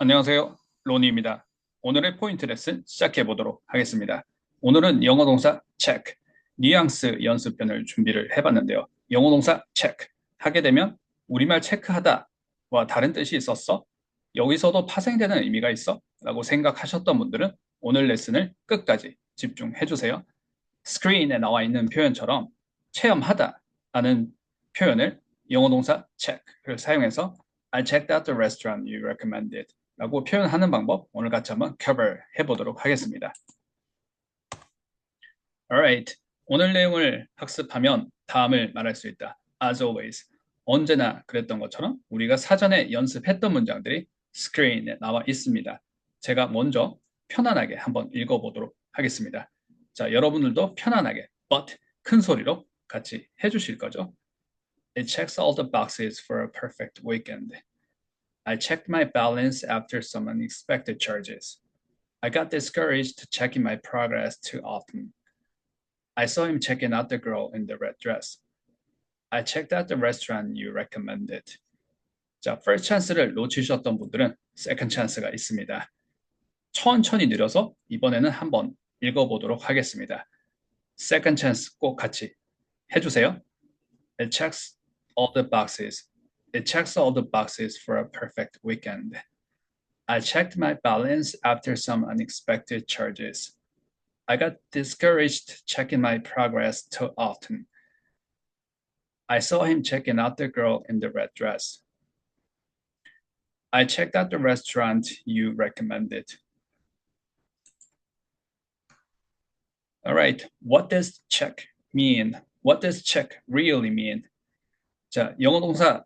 안녕하세요. 로니입니다. 오늘의 포인트 레슨 시작해 보도록 하겠습니다. 오늘은 영어 동사 check, 뉘앙스 연습편을 준비를 해봤는데요. 영어 동사 check 하게 되면 우리말 체크하다와 다른 뜻이 있었어? 여기서도 파생되는 의미가 있어? 라고 생각하셨던 분들은 오늘 레슨을 끝까지 집중해 주세요. 스크린에 나와 있는 표현처럼 체험하다라는 표현을 영어 동사 check를 사용해서 I checked out the restaurant you recommended 라고 표현하는 방법 오늘 같이 한번 cover 해보도록 하겠습니다. Alright, 오늘 내용을 학습하면 다음을 말할 수 있다. As always, 언제나 그랬던 것처럼 우리가 사전에 연습했던 문장들이 스크린에 나와 있습니다. 제가 먼저 편안하게 한번 읽어보도록 하겠습니다. 자, 여러분들도 편안하게 but 큰 소리로 같이 해주실 거죠. It checks all the boxes for a perfect weekend. I checked my balance after some unexpected charges. I got discouraged checking my progress too often. I saw him checking out the girl in the red dress. I checked out the restaurant you recommended. 자, first chance를 놓치셨던 분들은 second chance가 있습니다. 천천히 느려서 이번에는 한번 읽어보도록 하겠습니다. second chance 꼭 같이 해주세요. It checks all the boxes. It checks all the boxes for a perfect weekend. I checked my balance after some unexpected charges. I got discouraged checking my progress too often. I saw him checking out the girl in the red dress. I checked out the restaurant you recommended. All right, what does check mean? What does check really mean? 자, 영어 동사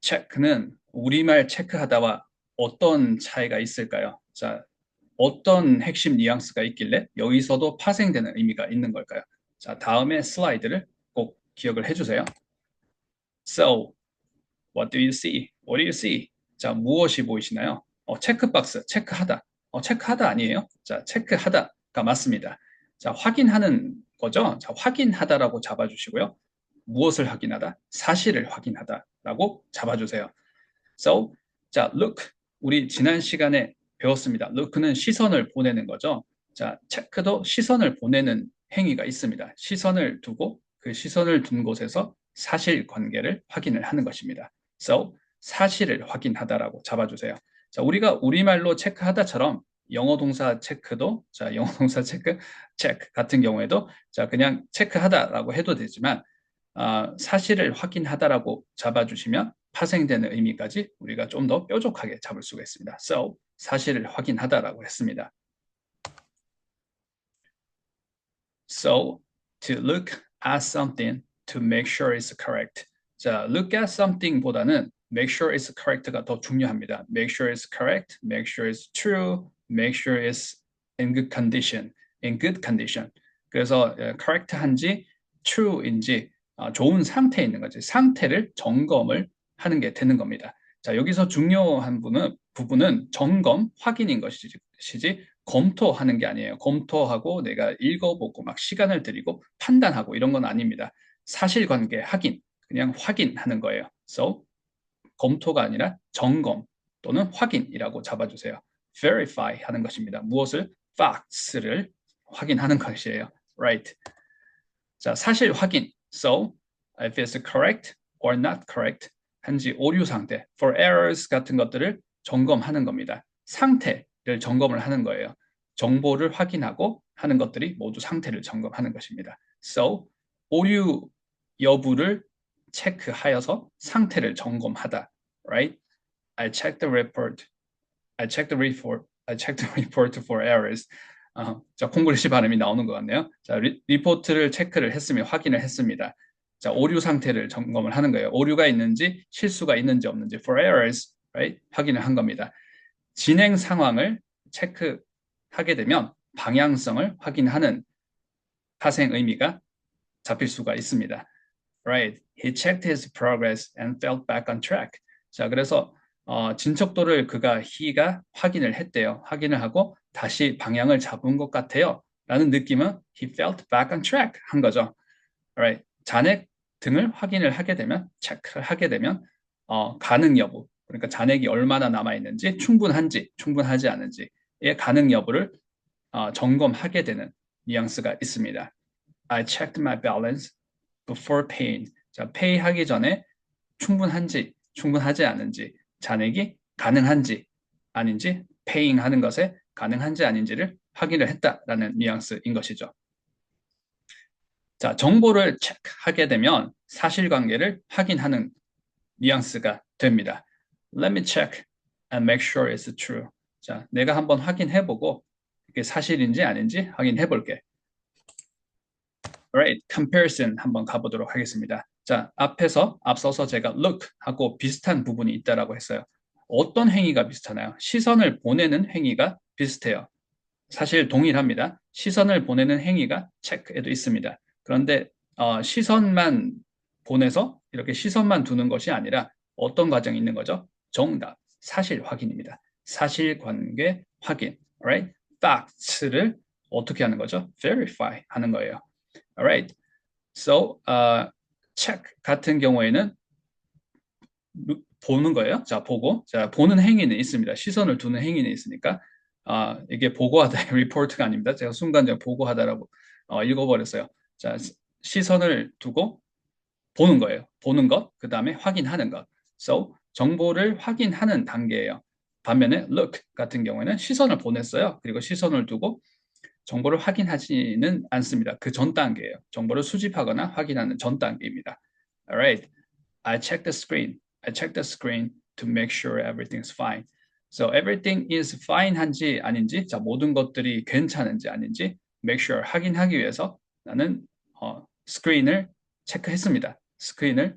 check는 우리말 체크하다와 어떤 차이가 있을까요? 자, 어떤 핵심 뉘앙스가 있길래 여기서도 파생되는 의미가 있는 걸까요? 자, 다음에 슬라이드를 꼭 기억을 해주세요. So, what do you see? What do you see? 자, 무엇이 보이시나요? 체크박스, 체크하다. 체크하다 아니에요? 자, 체크하다가 맞습니다. 자, 확인하는 거죠? 자, 확인하다라고 잡아주시고요. 무엇을 확인하다? 사실을 확인하다라고 잡아주세요. So, 자, look. 우리 지난 시간에 배웠습니다. look는 시선을 보내는 거죠. 자, 체크도 시선을 보내는 행위가 있습니다. 시선을 두고 그 시선을 둔 곳에서 사실관계를 확인을 하는 것입니다. So, 사실을 확인하다라고 잡아주세요. 자, 우리가 우리말로 체크하다처럼 영어 동사 체크도, 자, 영어 동사 체크, 체크 같은 경우에도, 자, 그냥 체크하다라고 해도 되지만, 사실을 확인하다라고 잡아주시면 파생되는 의미까지 우리가 좀 더 뾰족하게 잡을 수가 있습니다. So, 사실을 확인하다라고 했습니다. So, to look at something to make sure it's correct. 자, look at something 보다는 make sure it's correct가 더 중요합니다. make sure it's correct, make sure it's true, make sure it's in good condition, in good condition. 그래서 correct한지 true인지 좋은 상태에 있는 거지. 상태를 점검을 하는 게 되는 겁니다. 자, 여기서 중요한 부분은 점검, 확인인 것이지 검토하는 게 아니에요. 검토하고 내가 읽어보고 막 시간을 들이고 판단하고 이런 건 아닙니다. 사실관계 확인, 그냥 확인하는 거예요. So, 검토가 아니라 점검 또는 확인이라고 잡아주세요. verify 하는 것입니다. 무엇을? facts를 확인하는 것이에요. right. 자, 사실 확인. So, if it's correct or not correct, 한지 오류 상태, for errors 같은 것들을 점검하는 겁니다. 상태를 점검을 하는 거예요. 정보를 확인하고 하는 것들이 모두 상태를 점검하는 것입니다. So, 오류 여부를 체크하여서 상태를 점검하다. Right? I checked the report. I checked the report. I checked the report for errors. 자, 콩글리시 발음이 나오는 것 같네요. 자, 리포트를 체크를 했으며 확인을 했습니다. 자, 오류 상태를 점검을 하는 거예요. 오류가 있는지 실수가 있는지 없는지 for errors, right? 확인을 한 겁니다. 진행 상황을 체크하게 되면 방향성을 확인하는 파생 의미가 잡힐 수가 있습니다. Right. He checked his progress and felt back on track. 자, 그래서 진척도를 he가 확인을 했대요. 확인을 하고 다시 방향을 잡은 것 같아요. 라는 느낌은 he felt back on track 한 거죠. Right. 잔액 등을 확인을 하게 되면, 체크를 하게 되면 가능 여부, 그러니까 잔액이 얼마나 남아있는지, 충분한지, 충분하지 않은지의 가능 여부를 점검하게 되는 뉘앙스가 있습니다. I checked my balance before paying. 자, pay 하기 전에 충분한지, 충분하지 않은지, 잔액이 가능한지 아닌지, paying 하는 것에 가능한지 아닌지를 확인을 했다라는 뉘앙스인 것이죠. 자, 정보를 체크하게 되면 사실관계를 확인하는 뉘앙스가 됩니다. Let me check and make sure it's true. 자, 내가 한번 확인해보고 이게 사실인지 아닌지 확인해볼게. Alright, comparison 한번 가보도록 하겠습니다. 자, 앞서서 제가 look 하고 비슷한 부분이 있다라고 했어요. 어떤 행위가 비슷하나요? 시선을 보내는 행위가 비슷해요. 사실 동일합니다. 시선을 보내는 행위가 check에도 있습니다. 그런데 시선만 보내서 이렇게 시선만 두는 것이 아니라 어떤 과정이 있는 거죠? 정답, 사실 확인입니다. 사실관계 확인, alright? facts를 어떻게 하는 거죠? verify 하는 거예요. Alright, so check 같은 경우에는 보는 거예요. 자, 보고, 자, 보는 행위는 있습니다. 시선을 두는 행위는 있으니까 이게 보고하다 리포트가 아닙니다. 제가 순간 보고하다라고 읽어버렸어요. 자, 시선을 두고 보는 거예요. 보는 것, 그 다음에 확인하는 것. So, 정보를 확인하는 단계예요. 반면에 look 같은 경우에는 시선을 보냈어요. 그리고 시선을 두고 정보를 확인하지는 않습니다. 그 전 단계예요. 정보를 수집하거나 확인하는 전 단계입니다. Alright, I checked the screen. I checked the screen to make sure everything's fine. So everything is fine 한지 아닌지, 자, 모든 것들이 괜찮은지 아닌지 make sure 확인하기 위해서 나는 스크린을 체크했습니다. 스크린을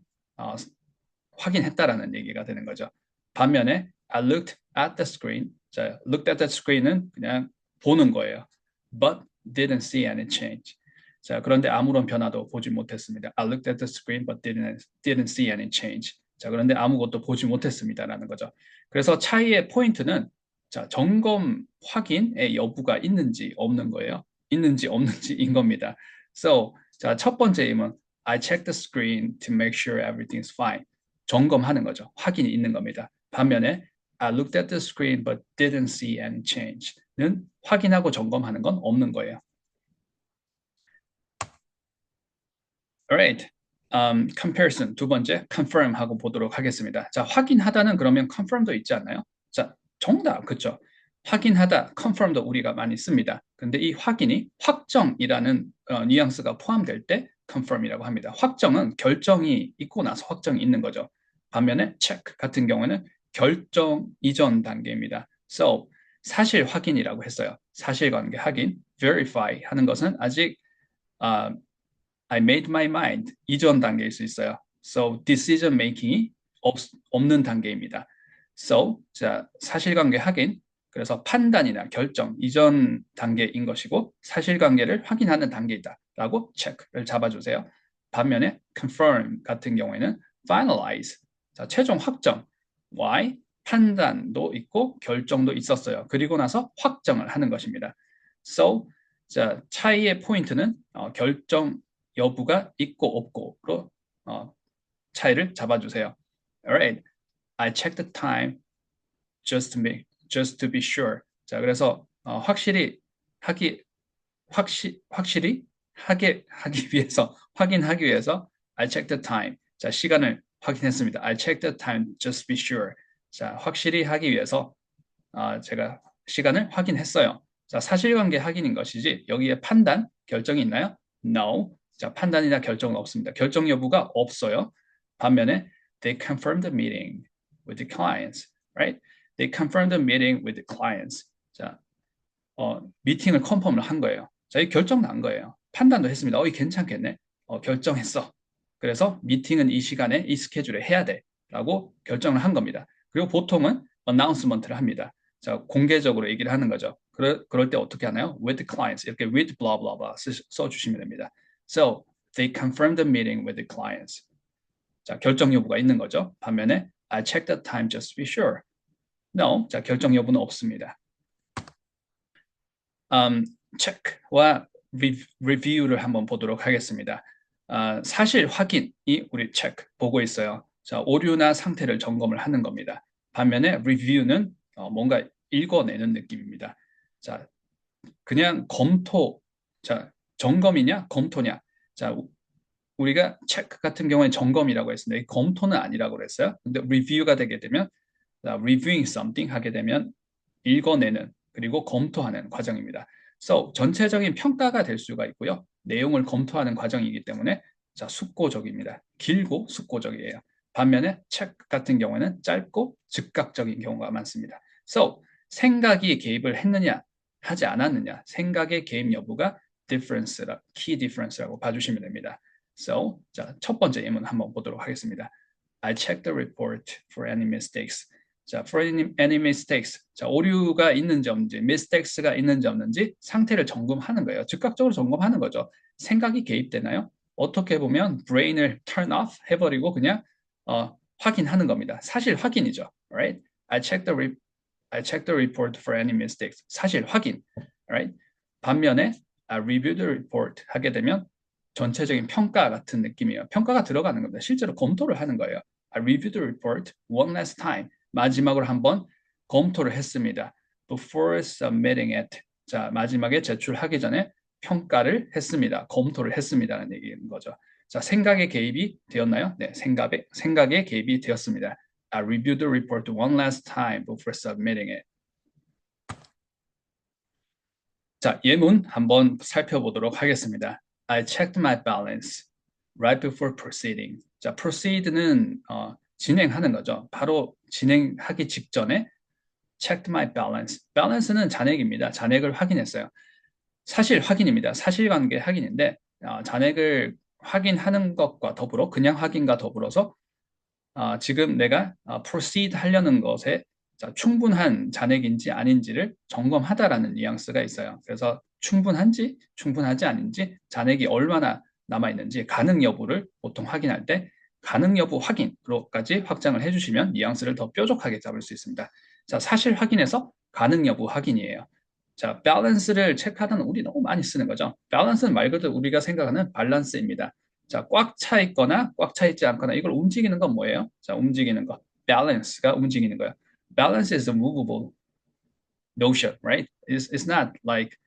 확인했다라는 얘기가 되는 거죠. 반면에 I looked at the screen. 자, looked at the screen은 그냥 보는 거예요. But didn't see any change. 자, 그런데 아무런 변화도 보지 못했습니다. I looked at the screen but didn't see any change. 자, 그런데 아무것도 보지 못했습니다라는 거죠. 그래서 차이의 포인트는 자, 점검 확인의 여부가 있는지 없는 거예요. 있는지 없는지인 겁니다. So, 자, 첫 번째 임은 I checked the screen to make sure everything's fine. 점검하는 거죠. 확인이 있는 겁니다. 반면에 I looked at the screen but didn't see any change는 확인하고 점검하는 건 없는 거예요. Alright, comparison 두 번째 confirm 하고 보도록 하겠습니다. 자, 확인하다는 그러면 confirm도 있지 않나요? 자, 정답 그렇죠? 확인하다 confirm도 우리가 많이 씁니다. 근데 이 확인이 확정이라는 뉘앙스가 포함될 때 confirm이라고 합니다. 확정은 결정이 있고 나서 확정이 있는 거죠. 반면에 check 같은 경우는 결정 이전 단계입니다. So, 사실 확인이라고 했어요. 사실관계 확인, verify 하는 것은 아직 I made my mind 이전 단계일 수 있어요. So, decision making이 없는 단계입니다. So, 자, 사실관계 확인, 그래서 판단이나 결정 이전 단계인 것이고 사실관계를 확인하는 단계이다 라고 check를 잡아주세요. 반면에 confirm 같은 경우에는 finalize, 자, 최종 확정. Why? 판단도 있고 결정도 있었어요. 그리고 나서 확정을 하는 것입니다. So, 자, 차이의 포인트는 결정 여부가 있고 없고로 차이를 잡아주세요. Alright, I checked the time just to be sure. 자, 그래서 확실히 하기 위해서 확인하기 위해서 I checked the time. 자, 시간을 확인했습니다. I checked the time just to be sure. 자, 확실히 하기 위해서 제가 시간을 확인했어요. 자, 사실관계 확인인 것이지 여기에 판단, 결정이 있나요? No. 자, 판단이나 결정은 없습니다. 결정 여부가 없어요. 반면에 they confirmed the meeting with the clients, right? They confirmed the meeting with the clients. 자, 미팅을 컨펌을 한 거예요. 자, 이 결정 난 거예요. 판단도 했습니다. 이 괜찮겠네. 결정했어. 그래서 미팅은 이 시간에 이 스케줄에 해야 돼. 라고 결정을 한 겁니다. 그리고 보통은 announcement를 합니다. 자, 공개적으로 얘기를 하는 거죠. 그럴 때 어떻게 하나요? With the clients. 이렇게 with blah blah blah 써주시면 됩니다. So, they confirmed the meeting with the clients. 자, 결정 여부가 있는 거죠. 반면에 I checked the time just to be sure. No. 자, 결정 여부는 없습니다. check와 review를 한번 보도록 하겠습니다. 사실 확인이 우리 check 보고 있어요. 자, 오류나 상태를 점검을 하는 겁니다. 반면에 review는 뭔가 읽어내는 느낌입니다. 자, 그냥 검토, 자, 점검이냐, 검토냐. 자, 우리가 체크 같은 경우에 점검이라고 했습니다. 이 검토는 아니라고 그랬어요. 근데 review가 되게 되면, reviewing something 하게 되면 읽어내는, 그리고 검토하는 과정입니다. So, 전체적인 평가가 될 수가 있고요. 내용을 검토하는 과정이기 때문에, 자, 숙고적입니다. 길고 숙고적이에요. 반면에 체크 같은 경우에는 짧고 즉각적인 경우가 많습니다. So, 생각이 개입을 했느냐, 하지 않았느냐, 생각의 개입 여부가 key difference라고 봐주시면 됩니다. So, 자, 첫 번째 예문 한번 보도록 하겠습니다. I checked the report for any mistakes. 자, for any mistakes. 자, 오류가 있는지 없는지, mistakes가 있는지 없는지 상태를 점검하는 거예요. 즉각적으로 점검하는 거죠. 생각이 개입되나요? 어떻게 보면 brain을 turn off 해버리고 그냥 확인하는 겁니다. 사실 확인이죠. Right? I checked the report for any mistakes. 사실 확인. Right? 반면에 I reviewed the report 하게 되면 전체적인 평가 같은 느낌이에요. 평가가 들어가는 겁니다. 실제로 검토를 하는 거예요. I reviewed the report one last time. 마지막으로 한번 검토를 했습니다. Before submitting it. 자, 마지막에 제출하기 전에 평가를 했습니다. 검토를 했습니다라는 얘기인 거죠. 자, 생각에 개입이 되었나요? 네, 생각에 개입이 되었습니다. I reviewed the report one last time before submitting it. 자, 예문 한번 살펴보도록 하겠습니다. I checked my balance right before proceeding. 자, proceed는 진행하는 거죠. 바로 진행하기 직전에 checked my balance. balance는 잔액입니다. 잔액을 확인했어요. 사실 확인입니다. 사실관계 확인인데 잔액을 확인하는 것과 더불어 그냥 확인과 더불어서 지금 내가 proceed 하려는 것에 충분한 잔액인지 아닌지를 점검하다라는 뉘앙스가 있어요. 그래서 충분한지 충분하지 않은지 잔액이 얼마나 남아있는지 가능 여부를 보통 확인할 때 가능 여부 확인으로까지 확장을 해주시면 뉘앙스를 더 뾰족하게 잡을 수 있습니다. 자, 사실 확인에서 가능 여부 확인이에요. 자, 밸런스를 체크하다는 우리 너무 많이 쓰는 거죠. 밸런스는 말 그대로 우리가 생각하는 밸런스입니다. 자, 꽉 차 있거나 꽉 차 있지 않거나 이걸 움직이는 건 뭐예요? 자, 움직이는 거. balance가 움직이는 거예요. balance is a movable notion, right? It's not like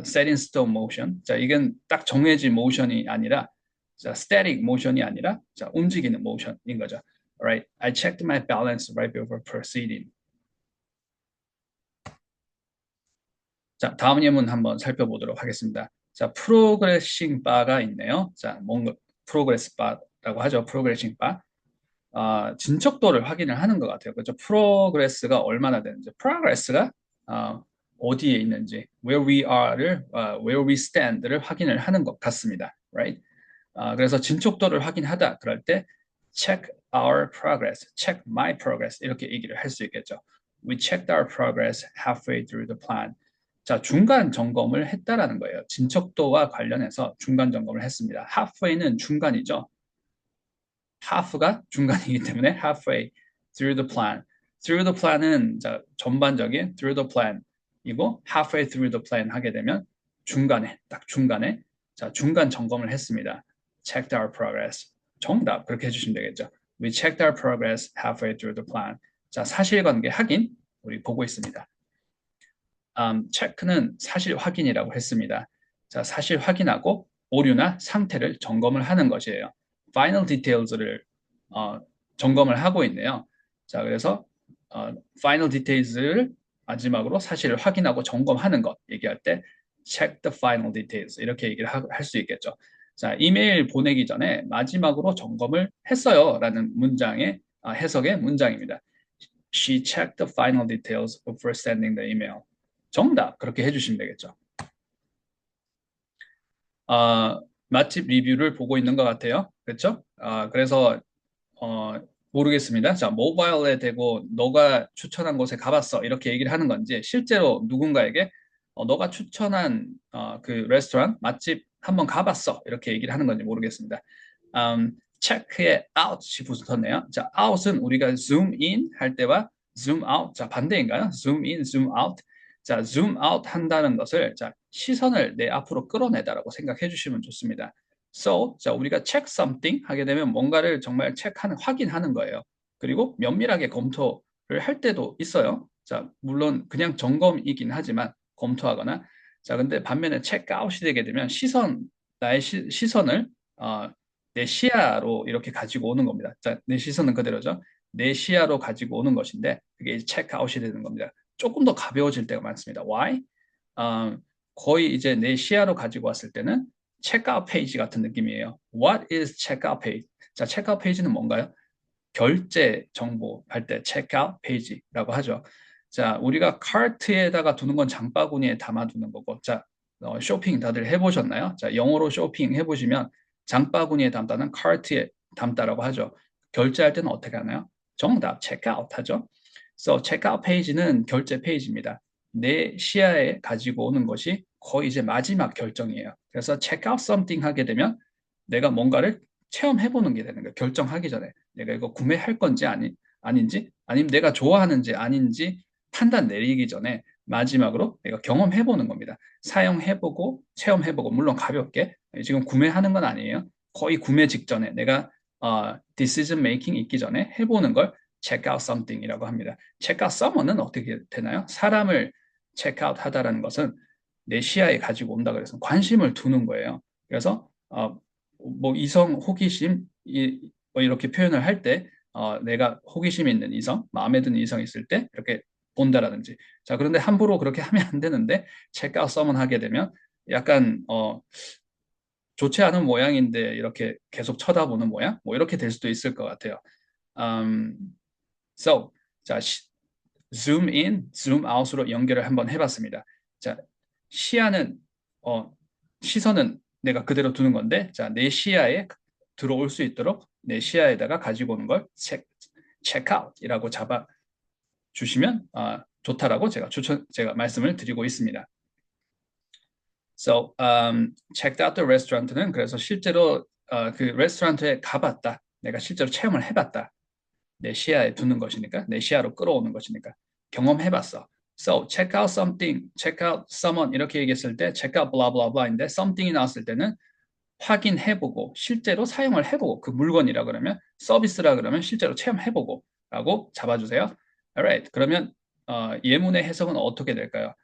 set in stone motion. 자, 이건 딱 정해진 모션이 아니라 자, static motion이 아니라 자, 움직이는 motion인 거죠. Alright, I checked my balance right before proceeding. 자, 다음 예문 한번 살펴보도록 하겠습니다. 자, 프로그레싱 바가 있네요. 자, 뭔가 프로그레스 바라고 하죠. 프로그레싱 바. 진척도를 확인을 하는 것 같아요. 그렇죠? 프로그레스가 얼마나 되는지, 프로그레스가 어디에 있는지, where we are를, where we stand를 확인을 하는 것 같습니다. Right? 그래서 진척도를 확인하다 그럴 때 check our progress, check my progress 이렇게 얘기를 할 수 있겠죠. We checked our progress halfway through the plan. 자, 중간 점검을 했다라는 거예요. 진척도와 관련해서 중간 점검을 했습니다. halfway는 중간이죠. half가 중간이기 때문에 halfway through the plan. through the plan은 자, 전반적인 through the plan이고 halfway through the plan 하게 되면 중간에 딱 중간에 자, 중간 점검을 했습니다. checked our progress. 정답 그렇게 해주시면 되겠죠. We checked our progress halfway through the plan. 자, 사실관계 확인 우리 보고 있습니다. 체크는 사실 확인이라고 했습니다. 자, 사실 확인하고 오류나 상태를 점검을 하는 것이에요. final details를 점검을 하고 있네요. 자, 그래서 final details를 마지막으로 사실을 확인하고 점검하는 것 얘기할 때 check the final details 이렇게 얘기를 할 수 있겠죠. 자, 이메일 보내기 전에 마지막으로 점검을 했어요 라는 문장의 해석의 문장입니다. She checked the final details before sending the email. 정답 그렇게 해주시면 되겠죠. 맛집 리뷰를 보고 있는 것 같아요. 그렇죠? 그래서 모르겠습니다. 자, 모바일에 대고 너가 추천한 곳에 가봤어 이렇게 얘기를 하는 건지 실제로 누군가에게 너가 추천한 그 레스토랑 맛집 한번 가봤어 이렇게 얘기를 하는 건지 모르겠습니다. 체크에 out이 붙었네요. 자, out은 우리가 zoom in 할 때와 zoom out 자 반대인가요? zoom in, zoom out. 자, zoom out 한다는 것을 자 시선을 내 앞으로 끌어내다라고 생각해 주시면 좋습니다. So, 자 우리가 check something 하게 되면 뭔가를 정말 체크하는 확인하는 거예요. 그리고 면밀하게 검토 할 때도 있어요. 자, 물론 그냥 점검이긴 하지만 검토하거나. 자, 근데 반면에 체크아웃이 되게 되면 나의 시선을 내 시야로 이렇게 가지고 오는 겁니다. 자, 내 시선은 그대로죠. 내 시야로 가지고 오는 것인데 그게 체크아웃이 되는 겁니다. 조금 더 가벼워질 때가 많습니다. Why? 어, 거의 이제 내 시야로 가지고 왔을 때는 체크아웃 페이지 같은 느낌이에요. What is checkout page? 자, 체크아웃 페이지는 뭔가요? 결제 정보 할 때 체크아웃 페이지라고 하죠. 자, 우리가 카트에다가 두는 건 장바구니에 담아두는 거고, 자, 쇼핑 다들 해보셨나요? 자, 영어로 쇼핑 해보시면 장바구니에 담다는 카트에 담다라고 하죠. 결제할 때는 어떻게 하나요? 정답, 체크아웃 하죠. So, 체크아웃 페이지는 결제 페이지입니다. 내 시야에 가지고 오는 것이 거의 이제 마지막 결정이에요. 그래서 체크아웃 something 하게 되면 내가 뭔가를 체험해보는 게 되는 거예요. 결정하기 전에. 내가 이거 구매할 건지 아닌지, 아니면 내가 좋아하는지 아닌지 판단 내리기 전에 마지막으로 내가 경험해보는 겁니다. 사용해보고, 체험해보고, 물론 가볍게. 지금 구매하는 건 아니에요. 거의 구매 직전에 내가 decision making 있기 전에 해보는 걸 check out something이라고 합니다. check out someone은 어떻게 되나요? 사람을 check out 하다라는 것은 내 시야에 가지고 온다 그래서 관심을 두는 거예요. 그래서 뭐 이성 호기심 뭐 이렇게 표현을 할 때 내가 호기심 있는 이성, 마음에 드는 이성 있을 때 이렇게 본다라든지. 자, 그런데 함부로 그렇게 하면 안 되는데 체크아웃 서먼 하게 되면 약간 좋지 않은 모양인데 이렇게 계속 쳐다보는 모양? 뭐 이렇게 될 수도 있을 것 같아요. Um, so, 자, zoom in, zoom out으로 연결을 한번 해봤습니다. 자, 시야는 시선은 내가 그대로 두는 건데, 자, 내 시야에 들어올 수 있도록 내 시야에다가 가지고 오는 걸 체크아웃이라고 잡아 주시면 좋다라고 제가 말씀을 드리고 있습니다. So, checked out the restaurant는 그래서 실제로 그 레스토랑트에 가봤다. 내가 실제로 체험을 해봤다. 내 시야에 두는 것이니까, 내 시야로 끌어오는 것이니까 경험해봤어. So, check out something, check out someone 이렇게 얘기했을 때 check out blah blah blah인데 something이 나왔을 때는 확인해보고 실제로 사용을 해보고 그 물건이라 그러면 서비스라 그러면 실제로 체험해보고 라고 잡아주세요. Alright. 그러면 예문의 해석은 어떻게 될까요?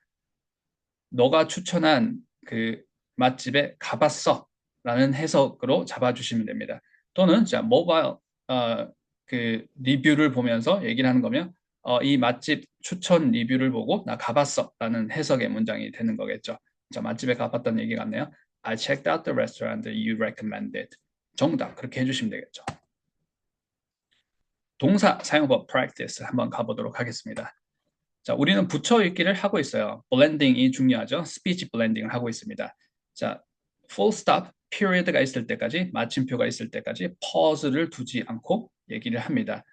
너가 추천한 그 맛집에 가봤어 라는 해석으로 잡아주시면 됩니다. 또는 자 모바일 그 리뷰를 보면서 얘기를 하는 거면 이 맛집 추천 리뷰를 보고 나 가봤어 라는 해석의 문장이 되는 거겠죠. 자, 맛집에 가봤다는 얘기 같네요. I checked out the restaurant you recommended. 정답 그렇게 해주시면 되겠죠. 동사 사용법 practice 한번 가보도록 하겠습니다. 자, 우리는 붙여 읽기를 하고 있어요. 블렌딩이 중요하죠. 스피치 블렌딩을 하고 있습니다. 자, full stop, period가 있을 때까지, 마침표가 있을 때까지 pause를 두지 않고 얘기를 합니다.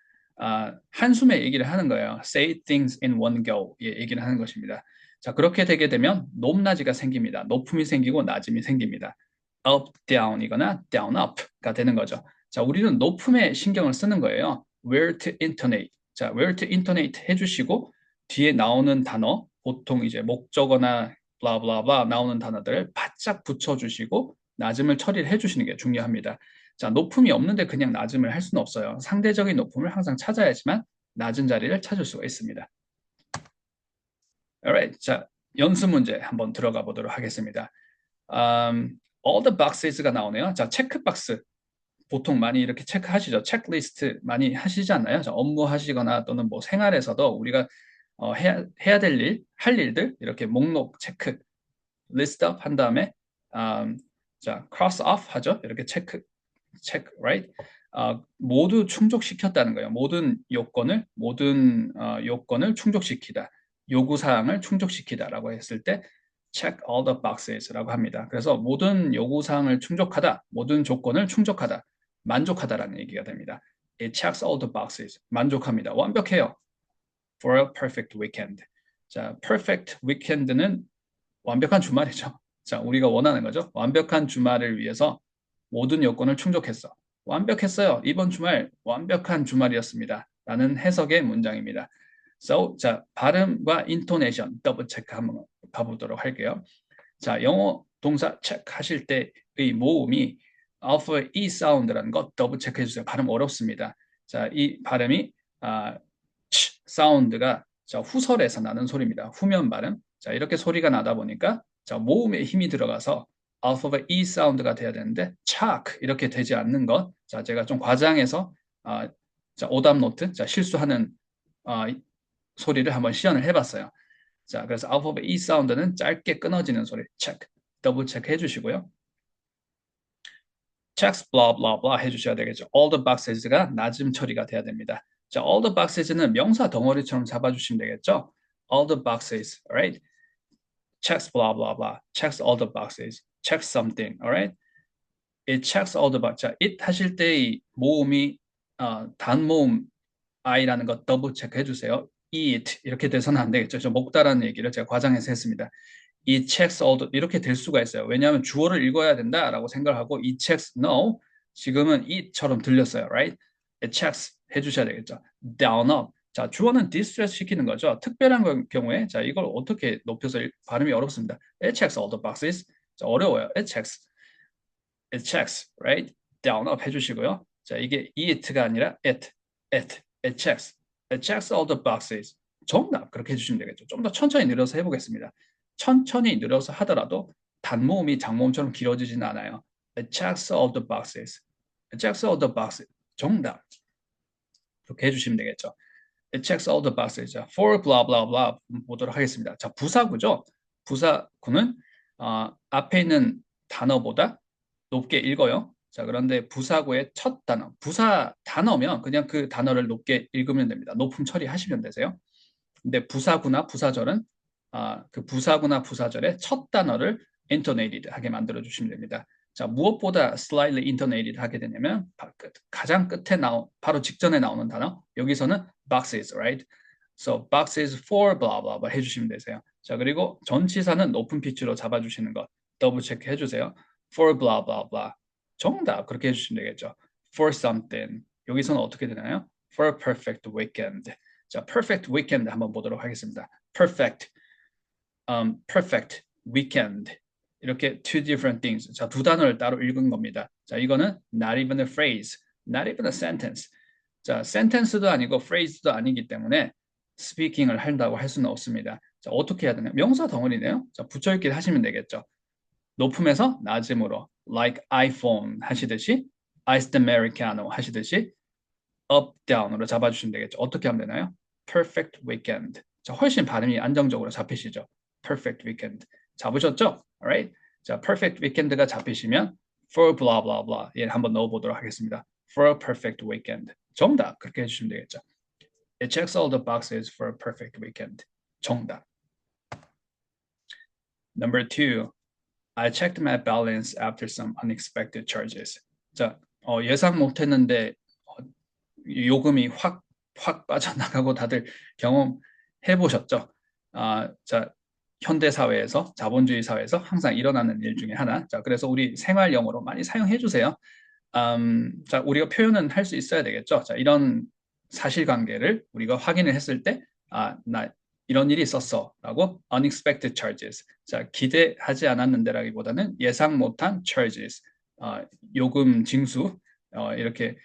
한숨에 얘기를 하는 거예요. Say things in one go. 예, 얘기를 하는 것입니다. 자, 그렇게 되게 되면 높낮이가 생깁니다. 높음이 생기고 낮음이 생깁니다. up, down이거나 down, up가 되는 거죠. 자, 우리는 높음에 신경을 쓰는 거예요. where to intonate. 자, where to intonate 해주시고 뒤에 나오는 단어, 보통 이제 목적어나 블라블라블라 나오는 단어들을 바짝 붙여주시고 낮음을 처리를 해주시는 게 중요합니다. 자, 높음이 없는데 그냥 낮음을 할 수는 없어요. 상대적인 높음을 항상 찾아야지만 낮은 자리를 찾을 수가 있습니다. Alright, 자, 연습 문제 한번 들어가 보도록 하겠습니다. All the boxes가 나오네요. 자, 체크박스. 보통 많이 이렇게 체크하시죠. 체크리스트 많이 하시지 않나요? 자, 업무 하시거나 또는 뭐 생활에서도 우리가 해야 될 일, 할 일들 이렇게 목록 체크, list up 한 다음에 자, cross off 하죠. 이렇게 체크, right? 모두 충족시켰다는 거예요. 모든 요건을 충족시키다. 요구사항을 충족시키다라고 했을 때 check all the boxes라고 합니다. 그래서 모든 요구사항을 충족하다, 모든 조건을 충족하다, 만족하다라는 얘기가 됩니다. It checks all the boxes. 만족합니다. 완벽해요. For a perfect weekend. 자, perfect weekend는 완벽한 주말이죠. 자, 우리가 원하는 거죠. 완벽한 주말을 위해서 모든 요건을 충족했어. 완벽했어요. 이번 주말 완벽한 주말이었습니다. 라는 해석의 문장입니다. So, 자, 발음과 intonation 더블 체크 한번 가보도록 할게요. 자, 영어 동사 체크하실 때의 모음이 alpha E 사운드라는 거 더블 체크해 주세요. 발음 어렵습니다. 자, 이 발음이 사운드가 자, 후설에서 나는 소리입니다. 후면 발음. 자, 이렇게 소리가 나다 보니까 자, 모음에 힘이 들어가서 알파벳 E 사운드가 돼야 되는데 착 이렇게 되지 않는 것. 자, 제가 좀 과장해서 자, 오답 노트, 자, 실수하는 소리를 한번 시연을 해봤어요. 자, 그래서 알파벳 E 사운드는 짧게 끊어지는 소리, 체크, 더블 체크 해주시고요. checks blah blah blah 해주셔야 되겠죠. all the boxes가 낮음 처리가 돼야 됩니다. 자, all the boxes는 명사 덩어리처럼 잡아주시면 되겠죠. all the boxes, alright? checks blah blah blah, checks all the boxes, checks something, alright? it checks all the boxes. 자, it 하실 때의 모음이 단모음 I라는 거 더블 체크 해주세요. it 이렇게 돼서는 안 되겠죠. 저 목다라는 얘기를 제가 과장해서 했습니다. it checks all the, 이렇게 될 수가 있어요. 왜냐하면 주어를 읽어야 된다라고 생각하고 it checks no 지금은 it처럼 들렸어요. right? it checks 해주셔야 되겠죠. down up 자 주어는 distress 시키는 거죠. 특별한 경우에 자 이걸 어떻게 높여서 발음이 어렵습니다. it checks all the boxes 자 어려워요. it checks right? down up 해주시고요. 자 이게 it가 아니라 it checks all the boxes. 정답 그렇게 해주시면 되겠죠. 좀 더 천천히 늘려서 해보겠습니다. 천천히 늘려서 하더라도 단모음이 장모음처럼 길어지지는 않아요. It checks all the boxes. It checks all the boxes. 정답. 그렇게 해주시면 되겠죠. It checks all the boxes. For blah blah blah 보도록 하겠습니다. 자 부사구죠. 부사구는 앞에 있는 단어보다 높게 읽어요. 자 그런데 부사구의 첫 단어, 부사 단어면 그냥 그 단어를 높게 읽으면 됩니다. 높음 처리하시면 되세요. 근데 부사구나 부사절은 그 부사구나 부사절의 첫 단어를 intonated 하게 만들어 주시면 됩니다. 자, 무엇보다 slightly intonated 하게 되냐면 가장 끝에 바로 직전에 나오는 단어 여기서는 boxes, right? So boxes for blah blah blah 해주시면 되세요. 자, 그리고 전치사는 높은 피치로 잡아주시는 것 더블 체크 해주세요. For blah blah blah 정답 그렇게 해주시면 되겠죠. For something 여기서는 어떻게 되나요? For a perfect weekend. 자, perfect weekend 한번 보도록 하겠습니다. perfect weekend. 이렇게 two different things. 자, 두 단어를 따로 읽은 겁니다. 자, 이거는 not even a phrase, not even a sentence. 자, sentence도 아니고 phrase도 아니기 때문에 speaking을 한다고 할 수는 없습니다. 자, 어떻게 해야 되나요? 명사 덩어리네요. 자, 붙여읽기 하시면 되겠죠. 높음에서 낮음으로 like iPhone 하시듯이 iced americano 하시듯이 up, down으로 잡아주시면 되겠죠. 어떻게 하면 되나요? perfect weekend. 자, 훨씬 발음이 안정적으로 잡히시죠. perfect weekend. 잡으셨죠? alright? 자, perfect weekend가 잡히시면 for blah blah blah 예, 한번 넣어보도록 하겠습니다. for a perfect weekend. 정답 그렇게 해주시면 되겠죠. It checks all the boxes for a perfect weekend. 정답. Number 2. I checked my balance after some unexpected charges. 자, 예상 못했는데 요금이 확 빠져나가고 다들 경험해 보셨죠? 자, 현대 사회에서 자본주의 사회에서 항상 일어나는 일 중에 하나. 자, 그래서 우리 생활 영어로 많이 사용해 주세요. 자, 우리가 표현은 할 수 있어야 되겠죠. 자, 이런 사실관계를 우리가 확인을 했을 때, 나 이런 일이 있었어라고 unexpected charges. 자, 기대하지 않았는데라기보다는 예상 못한 charges. 요금 징수 이렇게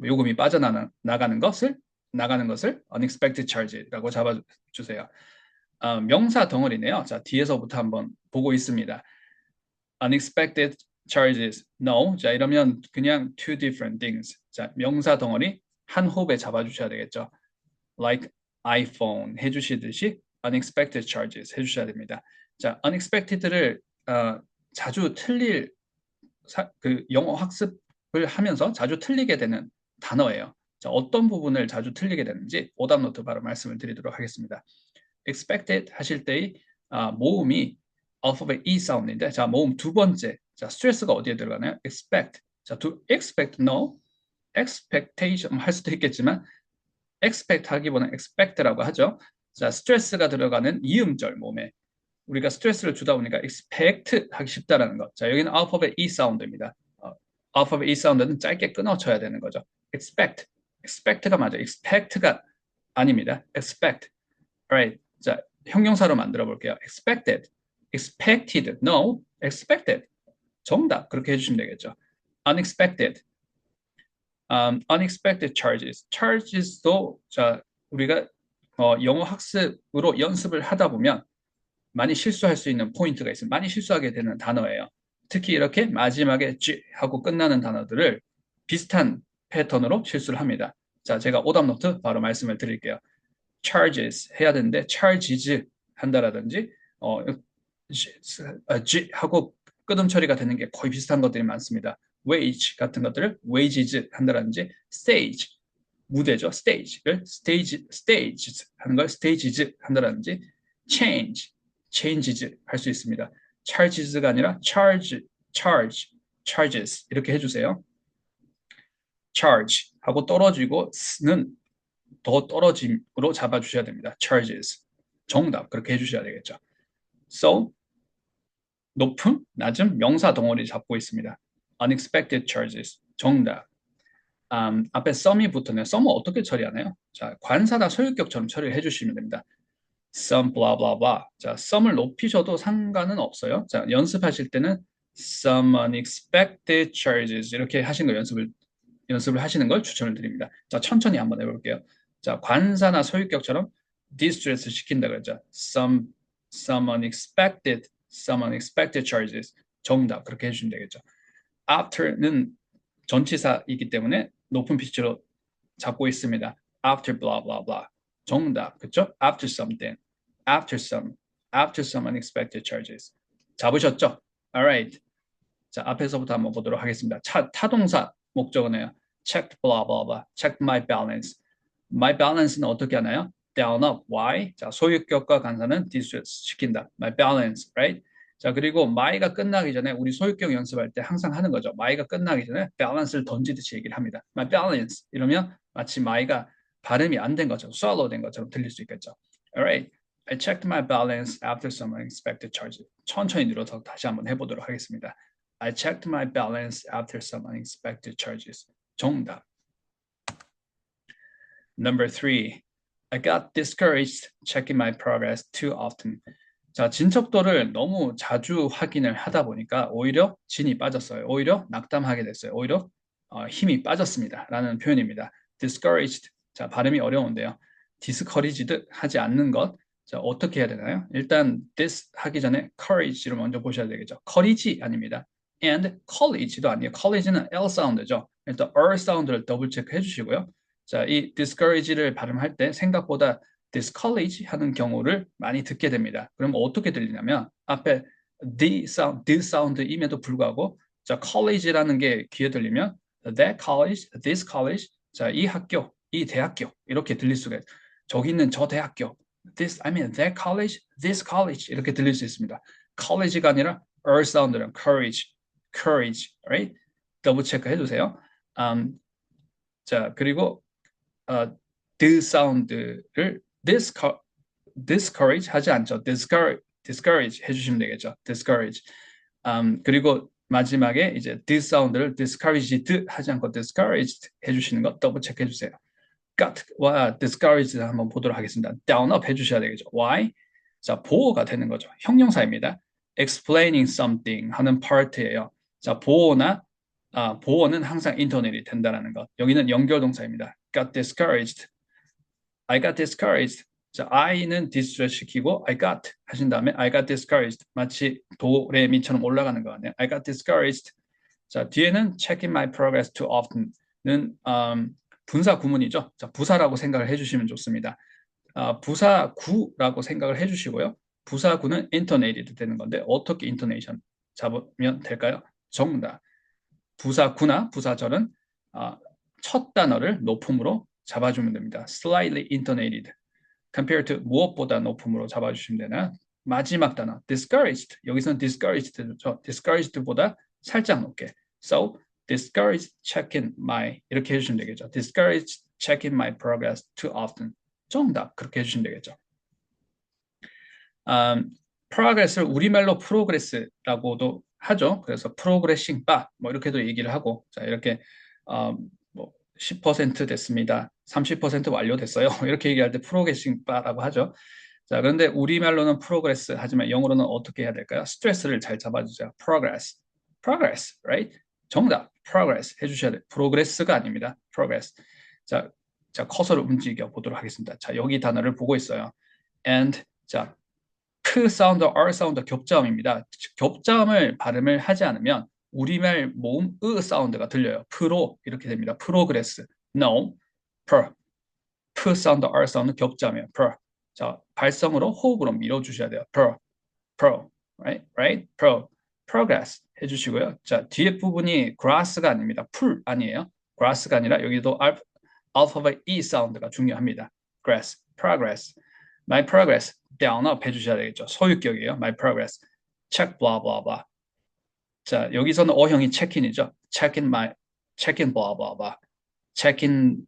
요금이 빠져나가는 것을 unexpected charge라고 잡아주세요. 명사 덩어리네요. 자, 뒤에서부터 한번 보고 있습니다. unexpected charges, no. 자, 이러면 그냥 two different things. 자, 명사 덩어리 한 호흡에 잡아주셔야 되겠죠. like iPhone 해주시듯이 unexpected charges 해주셔야 됩니다. 자, unexpected를 자주 틀릴 그 영어 학습을 하면서 자주 틀리게 되는 단어예요. 자, 어떤 부분을 자주 틀리게 되는지 오답 노트 바로 말씀을 드리도록 하겠습니다. expected 하실 때의 모음이 알파벳 E 사운드인데 자, 모음 두 번째. 자, 스트레스가 어디에 들어가나요? expect. 자, to expect no. expectation 할 수도 있겠지만 expect 하기보다는 expect라고 하죠. 자, 스트레스가 들어가는 이음절 모음에 우리가 스트레스를 주다 보니까 expect 하기 쉽다라는 것. 자, 여기는 알파벳 E 사운드입니다. 알파벳 E 사운드는 짧게 끊어쳐야 되는 거죠. expect가 맞아요. expect가 아닙니다. expect. Alright. 자, 형용사로 만들어 볼게요. expected, no, expected. 정답. 그렇게 해주시면 되겠죠. unexpected charges. charges도 자, 우리가 영어 학습으로 연습을 하다 보면 많이 실수할 수 있는 포인트가 있습니다. 많이 실수하게 되는 단어예요. 특히 이렇게 마지막에 G 하고 끝나는 단어들을 비슷한 패턴으로 실수를 합니다. 자, 제가 오답 노트 바로 말씀을 드릴게요. charges 해야 되는데 charges 한다라든지 G 하고 끄듬 처리가 되는 게 거의 비슷한 것들이 많습니다. wage 같은 것들을 wages 한다라든지 stage 무대죠. stage를 stages 하는 걸 stages 한다라든지 changes 할 수 있습니다. charges가 아니라 charges 이렇게 해주세요. charge 하고 떨어지고는 더 떨어짐으로 잡아주셔야 됩니다. charges 정답 그렇게 해주셔야 되겠죠. So 높음, 낮음, 명사 덩어리 잡고 있습니다. unexpected charges 정답. 앞에 some이 붙었네요. some은 어떻게 처리하나요? 자, 관사나 소유격처럼 처리를 해주시면 됩니다. some blah blah blah. 자, some을 높이셔도 상관은 없어요. 자, 연습하실 때는 some unexpected charges 이렇게 하신 거 연습을 하시는 걸 추천을 드립니다. 자, 천천히 한번 해볼게요. 자, 관사나 소유격처럼 distress 시킨다 그랬죠. some unexpected charges. 정답 그렇게 해주시면 되겠죠. after는 전치사이기 때문에 높은 피치로 잡고 있습니다. after blah blah blah. 정답 그렇죠? after something, after some unexpected charges. 잡으셨죠? Alright. 자, 앞에서부터 한번 보도록 하겠습니다. 타동사 목적어네요. checked blah blah blah. checked my balance. my balance는 어떻게 하나요? down up. why? 자, 소유격과 간사는 distress 시킨다. my balance, right? 자, 그리고 my가 끝나기 전에 우리 소유격 연습할 때 항상 하는 거죠. my가 끝나기 전에 balance를 던지듯이 얘기를 합니다. my balance 이러면 마치 my가 발음이 안 된 것처럼 swallow 된 것처럼 들릴 수 있겠죠. Alright. I checked my balance after some unexpected charges. 천천히 늘어서 다시 한번 해보도록 하겠습니다. I checked my balance after some unexpected charges. 정답. Number 3. I got discouraged checking my progress too often. 자, 진척도를 너무 자주 확인을 하다 보니까 오히려 진이 빠졌어요. 오히려 낙담하게 됐어요. 오히려 힘이 빠졌습니다. 라는 표현입니다. discouraged. 자, 발음이 어려운데요. discouraged 하지 않는 것. 자, 어떻게 해야 되나요? 일단 this 하기 전에 courage를 먼저 보셔야 되겠죠. courage 아닙니다. and college도 아니에요. college는 L 사운드죠. 일단 R 사운드를 더블 체크해 주시고요. 자, 이 discourage를 발음할 때 생각보다 discourage 하는 경우를 많이 듣게 됩니다. 그럼 어떻게 들리냐면 앞에 the 사운드임에도 불구하고 자, college라는 게 귀에 들리면 that college, this college, 자, 이 학교, 이 대학교 이렇게 들릴 수가 있어요. 저기 있는 저 대학교, that college, this college 이렇게 들릴 수 있습니다. college가 아니라 er 사운드랑 courage, right? 더블 체크 해주세요. 자, 그리고 the 사운드를 discourage 하지 않죠. discourage 해주시면 되겠죠. discourage. 그리고 마지막에 이제 this 사운드를 discouraged 하지 않고 discouraged 해주시는 거 더블 체크 해주세요. got와 discouraged 한번 보도록 하겠습니다. down up 해주셔야 되겠죠. why? 자, 보호가 되는 거죠. 형용사입니다. explaining something 하는 파트예요. 자, 보호는 항상 인터넷이 된다는 것. 여기는 연결동사입니다. got discouraged. I got discouraged. 자, I는 distress 시키고 I got 하신 다음에 I got discouraged. 마치 도레미처럼 올라가는 거 아니에요. I got discouraged. 자, 뒤에는 checking my progress too often는 분사 구문이죠. 자, 부사라고 생각을 해주시면 좋습니다. 부사구라고 생각을 해주시고요. 부사구는 intonated 되는 건데 어떻게 intonation 잡으면 될까요? 정답. 부사구나 부사절은 첫 단어를 높음으로 잡아주면 됩니다. Slightly intonated. compared to 무엇보다 높음으로 잡아주시면 되나? 마지막 단어 discouraged. 여기서는 discouraged죠. discouraged보다 살짝 높게. So discouraged checking my 이렇게 해주시면 되겠죠. discouraged checking my progress too often. 정답 그렇게 해주시면 되겠죠. progress를 우리말로 프로그레스라고도 하죠. 그래서 프로그레싱 바 뭐 이렇게도 얘기를 하고 자 이렇게 뭐 10% 됐습니다. 30% 완료됐어요. 이렇게 얘기할 때 프로그레싱 바라고 하죠. 자, 그런데 우리말로는 프로그레스 하지만 영어로는 어떻게 해야 될까요? 스트레스를 잘 잡아주세요. progress, right? 정답, progress 해주셔야 돼요. 프로그레스가 아닙니다. progress. 자, 자, 커서를 움직여 보도록 하겠습니다. 자, 여기 단어를 보고 있어요. and 자, 크 사운드, R 사운드 겹자음입니다. 겹자음을 발음을 하지 않으면 우리말 모음 으 사운드가 들려요. 프로 이렇게 됩니다. 프로그레스. No. per. 프 사운드, R 사운드 겹자음이에요. per. 자, 발성으로 호흡으로 밀어주셔야 돼요. pro. right? pro. progress 해주시고요. 자, 뒤에 부분이 grass가 아닙니다. 풀 아니에요. grass가 아니라 여기도 알파벳 E 사운드가 중요합니다. grass, progress. my progress, down up 해주셔야 되겠죠. 소유격이에요. my progress. check, blah, blah, blah. 자, 여기서는 어형이 check-in이죠. check-in my, check-in, blah, blah, blah. check-in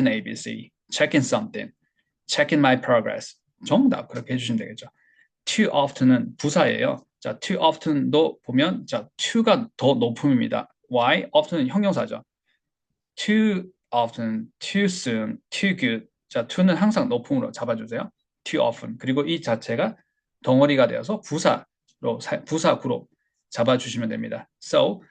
ABC, check-in something, check-in my progress. 정답 그렇게 해주시면 되겠죠. too often은 부사예요. 자, too often도 보면 자, to가 더 높음입니다. why? often은 형용사죠. too often, too soon, too good. 자, to는 항상 높음으로 잡아주세요. too often. 그리고 이 자체가 덩어리가 되어서 부사구로 잡아주시면 됩니다. So,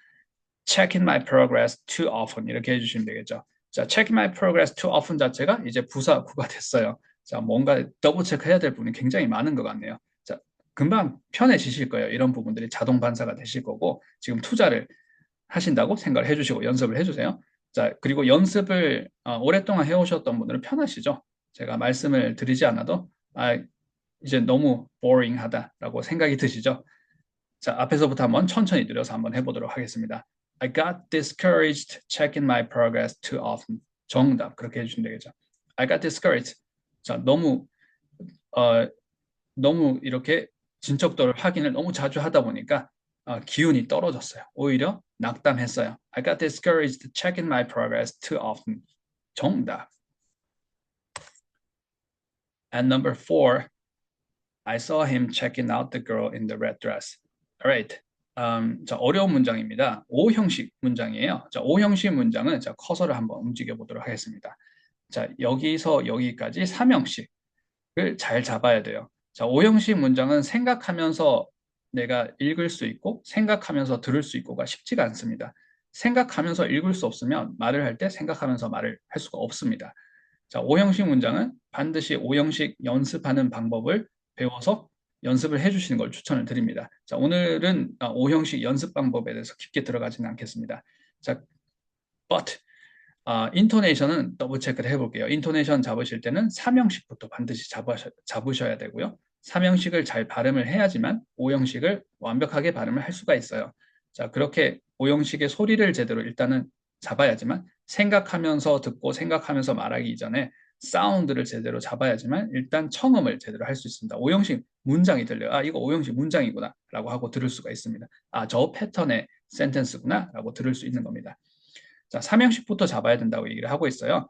checking my progress too often 이렇게 해주시면 되겠죠. 자, checking my progress too often 자체가 이제 부사구가 됐어요. 자, 뭔가 더블 체크해야 될 부분이 굉장히 많은 것 같네요. 자, 금방 편해지실 거예요. 이런 부분들이 자동 반사가 되실 거고 지금 투자를 하신다고 생각을 해주시고 연습을 해주세요. 자, 그리고 연습을 오랫동안 해오셨던 분들은 편하시죠? 제가 말씀을 드리지 않아도 이제 너무 boring하다라고 생각이 드시죠? 자, 앞에서부터 한번 천천히 들여서 한번 해보도록 하겠습니다. I got discouraged checking my progress too often. 정답 그렇게 해주시면 되겠죠. I got discouraged. 자, 너무 이렇게 진척도를 확인을 너무 자주 하다 보니까 기운이 떨어졌어요. 오히려 낙담했어요. I got discouraged checking my progress too often. 정답. And number 4, I saw him checking out the girl in the red dress. Alright. 자, 어려운 문장입니다. O 형식 문장이에요. 자, O 형식 문장은 자, 커서를 한번 움직여 보도록 하겠습니다. 자, 여기서 여기까지 3형식을 잘 잡아야 돼요. 자, O 형식 문장은 생각하면서 내가 읽을 수 있고 생각하면서 들을 수 있고가 쉽지가 않습니다. 생각하면서 읽을 수 없으면 말을 할 때 생각하면서 말을 할 수가 없습니다. 자, O 형식 문장은 반드시 O 형식 연습하는 방법을 배워서 연습을 해주시는 걸 추천을 드립니다. 자, 오늘은 O 형식 연습 방법에 대해서 깊게 들어가지는 않겠습니다. 자, but 인토네이션은 더블 체크를 해볼게요. 인토네이션 잡으실 때는 3형식부터 반드시 잡으셔야 되고요. 3형식을 잘 발음을 해야지만 5형식을 완벽하게 발음을 할 수가 있어요. 자, 그렇게 5형식의 소리를 제대로 일단은 잡아야지만 생각하면서 듣고 생각하면서 말하기 이전에 사운드를 제대로 잡아야지만 일단 청음을 제대로 할 수 있습니다. 5형식 문장이 들려요. 이거 5형식 문장이구나 라고 하고 들을 수가 있습니다. 저 패턴의 센텐스구나 라고 들을 수 있는 겁니다. 자, 3형식부터 잡아야 된다고 얘기를 하고 있어요.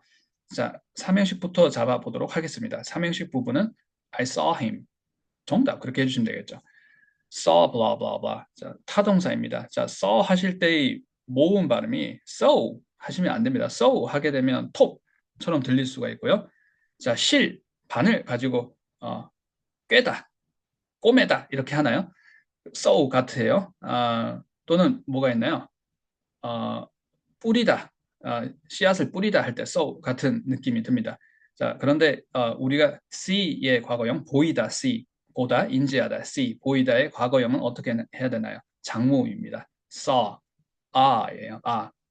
자, 3형식부터 잡아보도록 하겠습니다. 3형식 부분은 I saw him. 정답 그렇게 해주시면 되겠죠. saw blah blah blah. 자, 타동사입니다. 자, saw 하실 때의 모음 발음이 so 하시면 안 됩니다. so 하게 되면 톱처럼 들릴 수가 있고요. 자, 반을 가지고 꿰다, 꼬매다 이렇게 하나요? so 같아요. 또는 뭐가 있나요? 뿌리다, 씨앗을 뿌리다 할 때 so 같은 느낌이 듭니다. 자, 그런데 우리가 see의 과거형 보이다, see, 보다, 인지하다, see, 보이다의 과거형은 어떻게 해야 되나요? 장모음입니다. saw, 예요.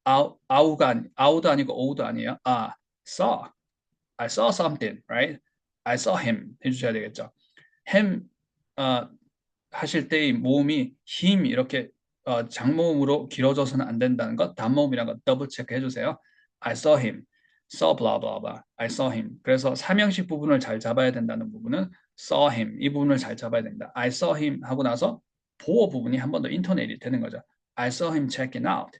아우도 아니고 오우도 아니에요. saw, I saw something, right? I saw him 해주셔야 되겠죠. him 하실 때의 모음이 him 이렇게 장모음으로 길어져서는 안 된다는 것, 단모음이라는 것 더블 체크 해주세요. I saw him, saw blah blah blah. I saw him. 그래서 3형식 부분을 잘 잡아야 된다는 부분은 saw him 이 부분을 잘 잡아야 됩니다. I saw him 하고 나서 보어 부분이 한 번 더 인터넷이 되는 거죠. I saw him checking out.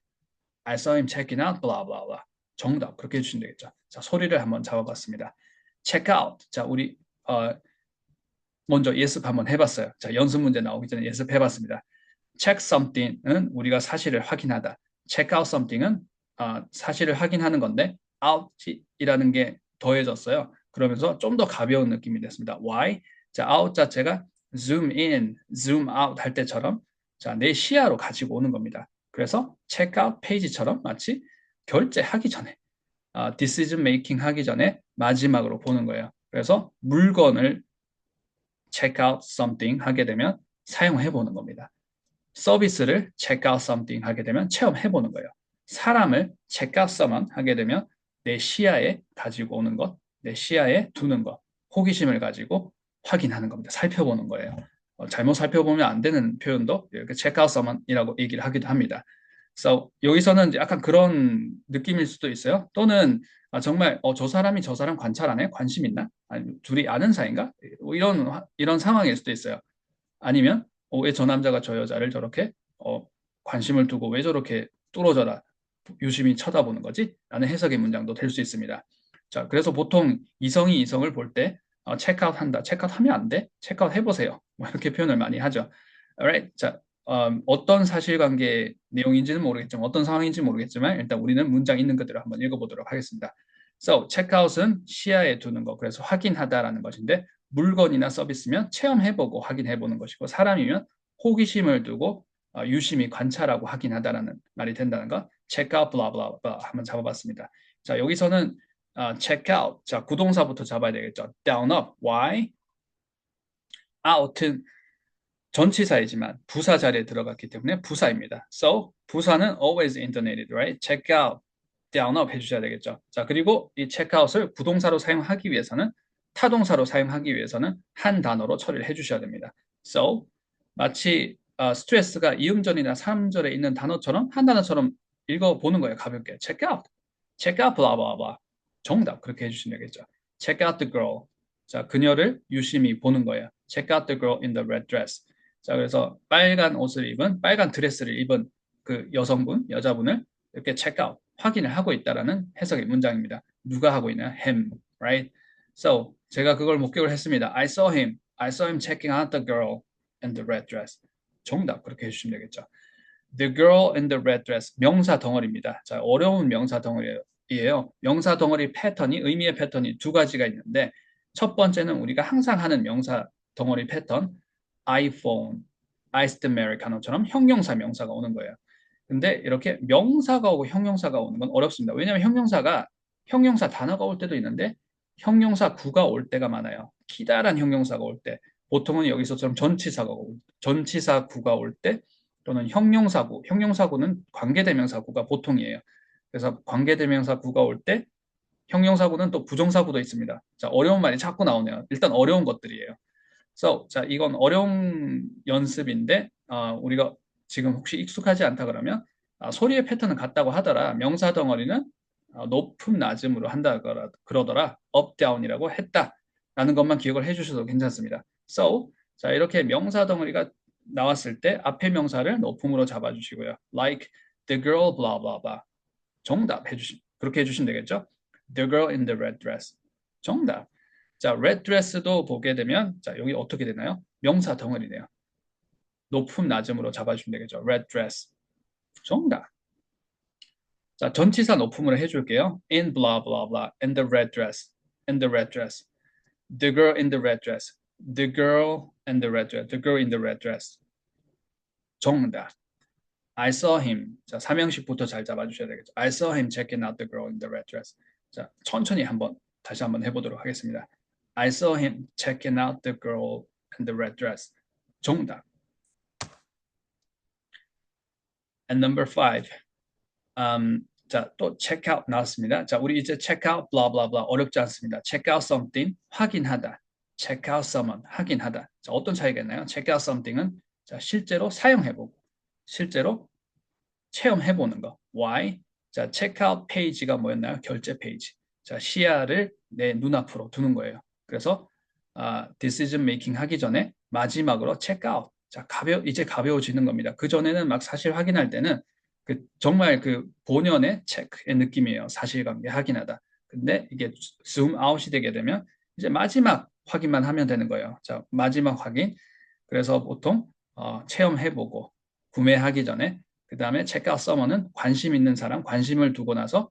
I saw him checking out blah blah blah. 정답 그렇게 해주시면 되겠죠. 자, 소리를 한번 잡아봤습니다. check out. 자, 우리 먼저 예습 한번 해봤어요. 자, 연습 문제 나오기 전에 예습해봤습니다. check something은 우리가 사실을 확인하다. check out something은 사실을 확인하는 건데 out이라는 게 더해졌어요. 그러면서 좀 더 가벼운 느낌이 됐습니다. Why? 자, out 자체가 zoom in, zoom out 할 때처럼 자, 내 시야로 가지고 오는 겁니다. 그래서 check out 페이지처럼 마치 결제하기 전에 decision making 하기 전에 마지막으로 보는 거예요. 그래서 물건을 check out something 하게 되면 사용해 보는 겁니다. 서비스를 check out something 하게 되면 체험해 보는 거예요. 사람을 check out someone 하게 되면 내 시야에 가지고 오는 것, 내 시야에 두는 것, 호기심을 가지고 확인하는 겁니다. 살펴보는 거예요. 잘못 살펴보면 안 되는 표현도 이렇게 check out someone이라고 얘기를 하기도 합니다. So 여기서는 약간 그런 느낌일 수도 있어요. 또는 정말 저 사람이 저 사람 관찰 안 해? 관심 있나? 아니, 둘이 아는 사이인가? 뭐 이런 상황일 수도 있어요. 아니면 왜 저 남자가 저 여자를 저렇게 관심을 두고 왜 저렇게 뚫어져라 유심히 쳐다보는 거지? 라는 해석의 문장도 될 수 있습니다. 자, 그래서 보통 이성이 이성을 볼 때 체크아웃 한다. 체크아웃 하면 안 돼? 체크아웃 해보세요. 뭐 이렇게 표현을 많이 하죠. Alright. 자, 어떤 사실관계 내용인지는 모르겠지만 어떤 상황인지 모르겠지만 일단 우리는 문장 있는 그대로 한번 읽어보도록 하겠습니다. So, 체크아웃은 시야에 두는 거, 그래서 확인하다라는 것인데 물건이나 서비스면 체험해보고 확인해보는 것이고 사람이면 호기심을 두고 유심히 관찰하고 확인하다라는 말이 된다는 거. check out, blah, blah, blah 한번 잡아봤습니다. 자, 여기서는 check out, 자, 구동사부터 잡아야 되겠죠. down, up, why? out은 전치사이지만 부사 자리에 들어갔기 때문에 부사입니다. So, 부사는 always intonated, right? check out, down, up 해주셔야 되겠죠. 자, 그리고 이 check out을 부동사로 사용하기 위해서는 타동사로 사용하기 위해서는 한 단어로 처리를 해주셔야 됩니다. So, 마치 스트레스가 2음절이나 3음절에 있는 단어처럼 한 단어처럼 읽어보는 거예요. 가볍게. check out, check out, blah, blah, blah. 정답 그렇게 해주시면 되겠죠. check out the girl. 자, 그녀를 유심히 보는 거예요. check out the girl in the red dress. 자, 그래서 빨간 옷을 입은, 빨간 드레스를 입은 그 여성분, 여자분을 이렇게 check out, 확인을 하고 있다라는 해석의 문장입니다. 누가 하고 있나요? him, right? So, 제가 그걸 목격을 했습니다. I saw him checking out the girl in the red dress. 정답, 그렇게 해주시면 되겠죠. The girl in the red dress, 명사 덩어리입니다. 자, 어려운 명사 덩어리예요. 명사 덩어리 패턴이, 의미의 패턴이 두 가지가 있는데 첫 번째는 우리가 항상 하는 명사 덩어리 패턴, iPhone, iced Americano처럼 형용사, 명사가 오는 거예요. 근데 이렇게 명사가 오고 형용사가 오는 건 어렵습니다. 왜냐하면 형용사 단어가 올 때도 있는데 형용사 구가 올 때가 많아요. 기다란 형용사가 올 때, 보통은 여기서처럼 전치사 구가 올 때, 또는 형용사구는 관계대명사구가 보통이에요. 그래서 관계대명사구가 올 때 형용사구는 또 부정사구도 있습니다. 자, 어려운 말이 자꾸 나오네요. 일단 어려운 것들이에요. So, 자, 이건 어려운 연습인데 우리가 지금 혹시 익숙하지 않다 그러면 소리의 패턴은 같다고 하더라. 명사 덩어리는 높음 낮음으로 한다 그러더라. up down이라고 했다라는 것만 기억을 해주셔도 괜찮습니다. So, 자, 이렇게 명사 덩어리가 나왔을 때 앞에 명사를 높음으로 잡아주시고요. Like the girl blah blah blah. 정답 그렇게 해주시면 되겠죠. The girl in the red dress. 정답. 자, red dress도 보게 되면 자, 여기 어떻게 되나요? 명사 덩어리네요. 높음 낮음으로 잡아주시면 되겠죠. red dress. 정답. 자, 전치사 높음으로 해줄게요. In blah blah blah. In the red dress. In the red dress. The girl in the red dress. The girl in the red dress. The girl in the red dress. 정답. I saw him. 자, 삼형식부터 잘 잡아주셔야 되겠죠. I saw him checking out the girl in the red dress. 자, 천천히 다시 한번 해보도록 하겠습니다. I saw him checking out the girl in the red dress. 정답. And number 5. 자, 또 check out 나왔습니다. 자, 우리 이제 check out, blah, blah, blah. 어렵지 않습니다. check out something, 확인하다. check out someone, 확인하다. 자, 어떤 차이가 있나요? check out something은 자, 실제로 사용해보고, 실제로 체험해보는 거. Why? 자, check out 페이지가 뭐였나요? 결제 페이지. 자, 시야를 내 눈앞으로 두는 거예요. 그래서 decision making 하기 전에 마지막으로 check out. 자, 이제 가벼워지는 겁니다. 그 전에는 막 사실 확인할 때는 정말 그 본연의 체크의 느낌이에요. 사실관계 확인하다. 근데 이게 zoom out이 되게 되면 이제 마지막 확인만 하면 되는 거예요. 자, 마지막 확인. 그래서 보통 체험해보고 구매하기 전에 그 다음에 체크아웃 서머는 관심 있는 사람, 관심을 두고 나서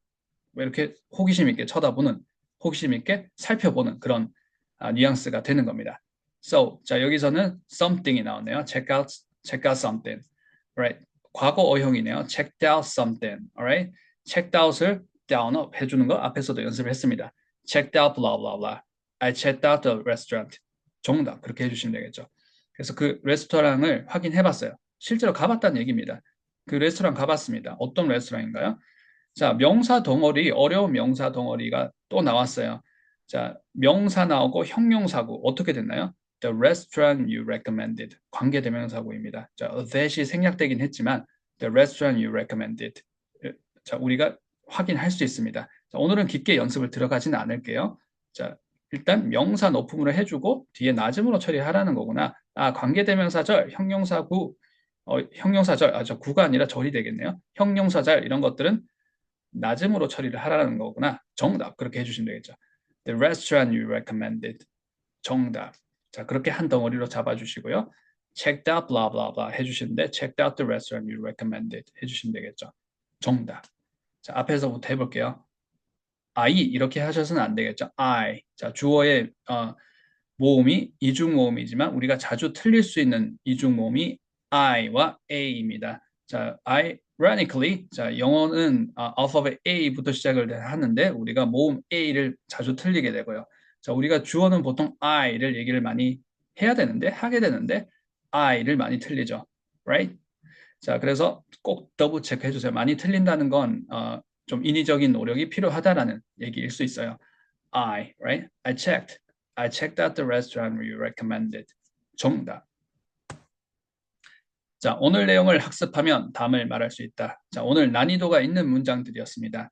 이렇게 호기심 있게 쳐다보는, 호기심 있게 살펴보는 그런 뉘앙스가 되는 겁니다. So, 자, 여기서는 something이 나오네요. check out something. Right. 과거 어형이네요. checked out something. Alright. checked out을 down up 해주는 거 앞에서도 연습을 했습니다. checked out blah blah blah. I checked out the restaurant. 정답 그렇게 해주시면 되겠죠. 그래서 그 레스토랑을 확인해봤어요. 실제로 가봤다는 얘기입니다. 그 레스토랑 가봤습니다. 어떤 레스토랑인가요? 자, 명사 덩어리, 어려운 명사 덩어리가 또 나왔어요. 자, 명사 나오고 형용사구 어떻게 됐나요? The restaurant you recommended. 관계대명사구입니다. 자, that이 생략되긴 했지만 the restaurant you recommended. 자, 우리가 확인할 수 있습니다. 자, 오늘은 깊게 연습을 들어가지는 않을게요. 자, 일단 명사 높음으로 해주고 뒤에 낮음으로 처리하라는 거구나. 아, 관계대명사절, 형용사구, 형용사절, 저 구가 아니라 절이 되겠네요. 형용사절 이런 것들은 낮음으로 처리를 하라는 거구나. 정답 그렇게 해주시면 되겠죠. The restaurant you recommended. 정답. 자, 그렇게 한 덩어리로 잡아주시고요. Checked out blah blah blah 해주시는데 checked out the restaurant you recommended 해주시면 되겠죠. 정답. 자, 앞에서부터 해볼게요. I 이렇게 하셔서는 안 되겠죠. I. 자, 주어의 모음이 이중 모음이지만 우리가 자주 틀릴 수 있는 이중 모음이 I와 A입니다. 자, ironically, 자, 영어는 알파벳 A부터 시작을 하는데 우리가 모음 A를 자주 틀리게 되고요. 자, 우리가 주어는 보통 I를 얘기를 많이 해야 되는데 하게 되는데 I를 많이 틀리죠. Right? 자, 그래서 꼭 더블 체크해 주세요. 많이 틀린다는 건 좀 인위적인 노력이 필요하다라는 얘기일 수 있어요. right? I checked out the restaurant you recommended. 정답. 자, 오늘 내용을 학습하면 다음을 말할 수 있다. 자, 오늘 난이도가 있는 문장들이었습니다.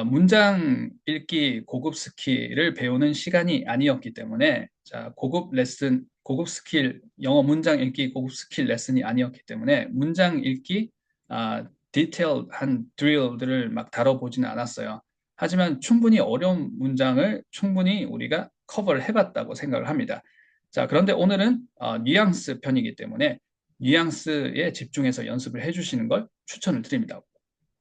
문장 읽기 고급 스킬을 배우는 시간이 아니었기 때문에 자, 고급 레슨, 고급 스킬, 영어 문장 읽기 고급 스킬 레슨이 아니었기 때문에 문장 읽기 디테일한 드릴들을 막 다뤄보지는 않았어요. 하지만 충분히 어려운 문장을 충분히 우리가 커버를 해봤다고 생각을 합니다. 자, 그런데 오늘은 뉘앙스 편이기 때문에 뉘앙스에 집중해서 연습을 해주시는 걸 추천을 드립니다.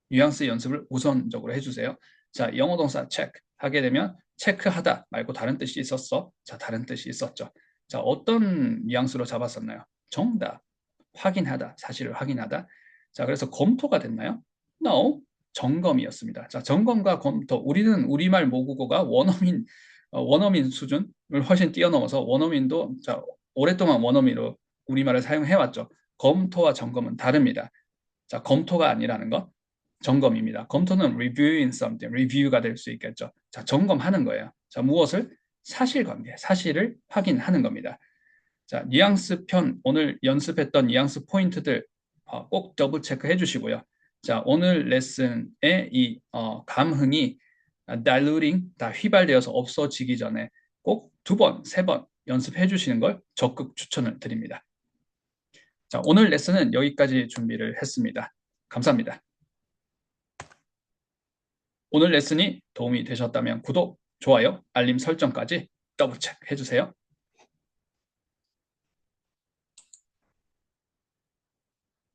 뉘앙스 연습을 우선적으로 해주세요. 자, 영어 동사 체크 하게 되면 체크하다 말고 다른 뜻이 있었어. 자, 다른 뜻이 있었죠. 자, 어떤 뉘앙스로 잡았었나요? 정답. 확인하다, 사실을 확인하다. 자, 그래서 검토가 됐나요? No, 점검이었습니다. 자, 점검과 검토. 우리는 우리말 모국어가 원어민 수준을 훨씬 뛰어넘어서 원어민도 자, 오랫동안 원어민으로 우리말을 사용해왔죠. 검토와 점검은 다릅니다. 자, 검토가 아니라는 거 점검입니다. 검토는 reviewing something, review가 될 수 있겠죠. 자, 점검하는 거예요. 자, 무엇을? 사실관계, 사실을 확인하는 겁니다. 자, 뉘앙스 편, 오늘 연습했던 뉘앙스 포인트들 꼭 더블 체크 해주시고요. 자, 오늘 레슨의 이 감흥이 diluting, 다 휘발되어서 없어지기 전에 꼭 2번, 3번 연습해 주시는 걸 적극 추천을 드립니다. 자, 오늘 레슨은 여기까지 준비를 했습니다. 감사합니다. 오늘 레슨이 도움이 되셨다면 구독, 좋아요, 알림 설정까지 더블 체크 해주세요.